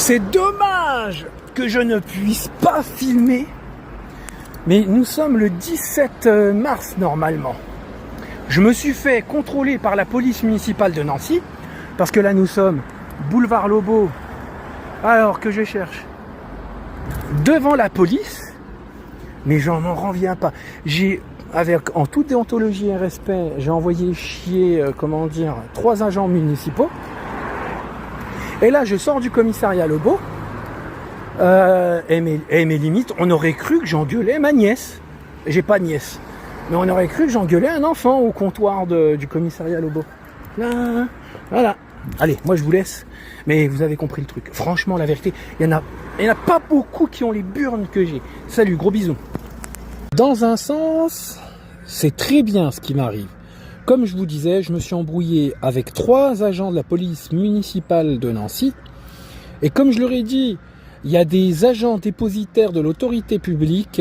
C'est dommage que je ne puisse pas filmer, mais nous sommes le 17 mars normalement. Je me suis fait contrôler par la police municipale de Nancy, parce que là nous sommes boulevard Lobo, alors que je cherche devant la police, mais j'en reviens pas. En toute déontologie et respect, j'ai envoyé chier, 3 agents municipaux. Et là, je sors du commissariat Lobo, et mes limites, on aurait cru que j'engueulais ma nièce. J'ai pas de nièce, mais on aurait cru que j'engueulais un enfant au comptoir du commissariat Lobo. Là, voilà. Allez, moi je vous laisse, mais vous avez compris le truc. Franchement, la vérité, il y en a pas beaucoup qui ont les burnes que j'ai. Salut, gros bisous. Dans un sens, c'est très bien ce qui m'arrive. Comme je vous disais, je me suis embrouillé avec 3 agents de la police municipale de Nancy. Et comme je leur ai dit, il y a des agents dépositaires de l'autorité publique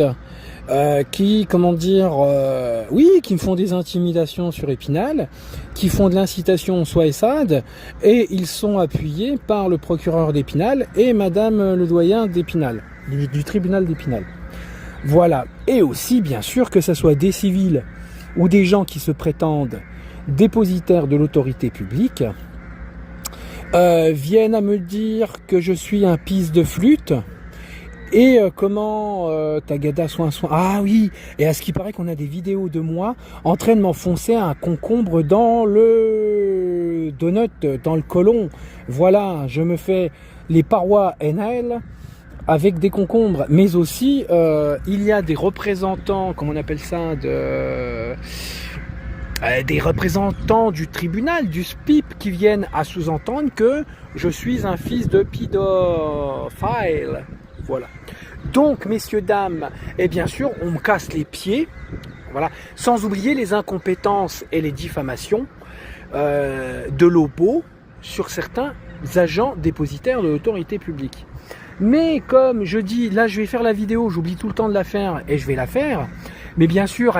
qui me font des intimidations sur Épinal, qui font de l'incitation soit ESAD, et ils sont appuyés par le procureur d'Épinal et madame le doyen d'Épinal, du tribunal d'Épinal. Voilà. Et aussi, bien sûr, que ce soit des civils ou des gens qui se prétendent dépositaires de l'autorité publique, viennent à me dire que je suis un pisse de flûte, et Tagada soin. Ah oui, et à ce qui paraît qu'on a des vidéos de moi en train de m'enfoncer un concombre dans le donut, dans le côlon. Voilà, je me fais les parois NL avec des concombres, mais aussi il y a des représentants, comment on appelle ça, des représentants du tribunal, du SPIP, qui viennent à sous-entendre que je suis un fils de pédophile. Voilà. Donc, messieurs, dames, et bien sûr, on me casse les pieds, voilà, sans oublier les incompétences et les diffamations de Lobo sur certains agents dépositaires de l'autorité publique. Mais comme je dis, là je vais faire la vidéo, j'oublie tout le temps de la faire et je vais la faire. Mais bien sûr,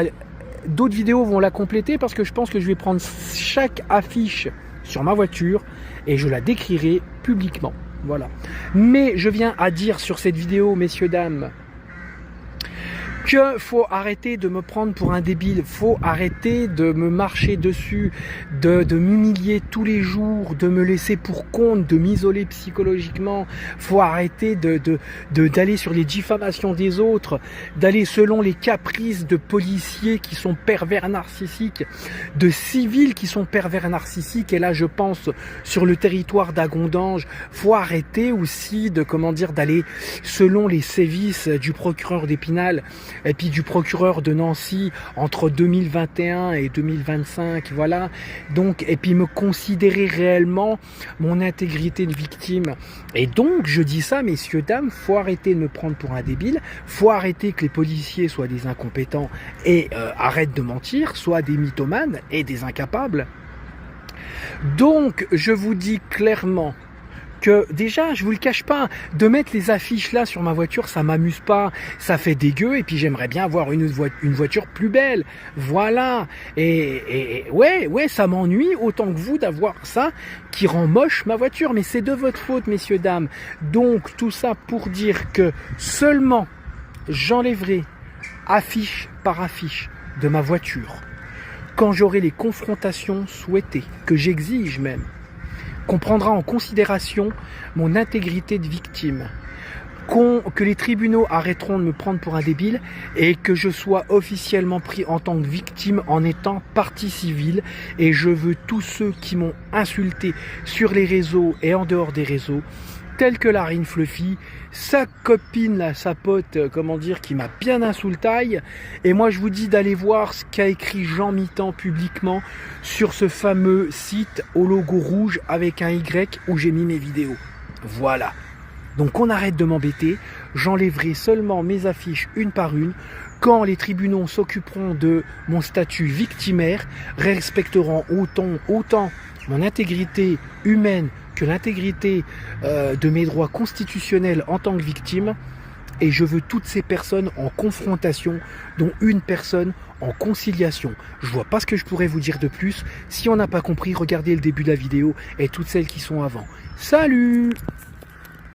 d'autres vidéos vont la compléter parce que je pense que je vais prendre chaque affiche sur ma voiture et je la décrirai publiquement. Voilà. Mais je viens à dire sur cette vidéo, messieurs, dames, que faut arrêter de me prendre pour un débile, faut arrêter de me marcher dessus, de m'humilier tous les jours, de me laisser pour compte, de m'isoler psychologiquement, faut arrêter d'aller sur les diffamations des autres, d'aller selon les caprices de policiers qui sont pervers narcissiques, de civils qui sont pervers narcissiques, et là je pense sur le territoire d'Agondange, faut arrêter aussi d'aller selon les sévices du procureur d'Épinal, et puis du procureur de Nancy entre 2021 et 2025, voilà. Donc, et puis me considérer réellement mon intégrité de victime. Et donc, je dis ça, messieurs, dames, faut arrêter de me prendre pour un débile, faut arrêter que les policiers soient des incompétents et arrêtent de mentir, soient des mythomanes et des incapables. Donc, je vous dis clairement que déjà, je vous le cache pas, de mettre les affiches là sur ma voiture, ça m'amuse pas, ça fait dégueu, et puis j'aimerais bien avoir une voiture plus belle, voilà, et ouais, ça m'ennuie autant que vous d'avoir ça qui rend moche ma voiture, mais c'est de votre faute, messieurs, dames. Donc tout ça pour dire que seulement j'enlèverai affiche par affiche de ma voiture quand j'aurai les confrontations souhaitées, que j'exige même, qu'on prendra en considération mon intégrité de victime, que les tribunaux arrêteront de me prendre pour un débile et que je sois officiellement pris en tant que victime en étant partie civile. Et je veux tous ceux qui m'ont insulté sur les réseaux et en dehors des réseaux, tels que Larine Fluffy, sa copine, là, sa pote, qui m'a bien insultaille. Et moi, je vous dis d'aller voir ce qu'a écrit Jean Mittan publiquement sur ce fameux site au logo rouge avec un Y où j'ai mis mes vidéos. Voilà. Donc, on arrête de m'embêter. J'enlèverai seulement mes affiches une par une. Quand les tribunaux s'occuperont de mon statut victimaire, respecteront autant mon intégrité humaine que l'intégrité de mes droits constitutionnels en tant que victime, et je veux toutes ces personnes en confrontation, dont une personne en conciliation. Je vois pas ce que je pourrais vous dire de plus. Si on n'a pas compris, regardez le début de la vidéo et toutes celles qui sont avant. Salut!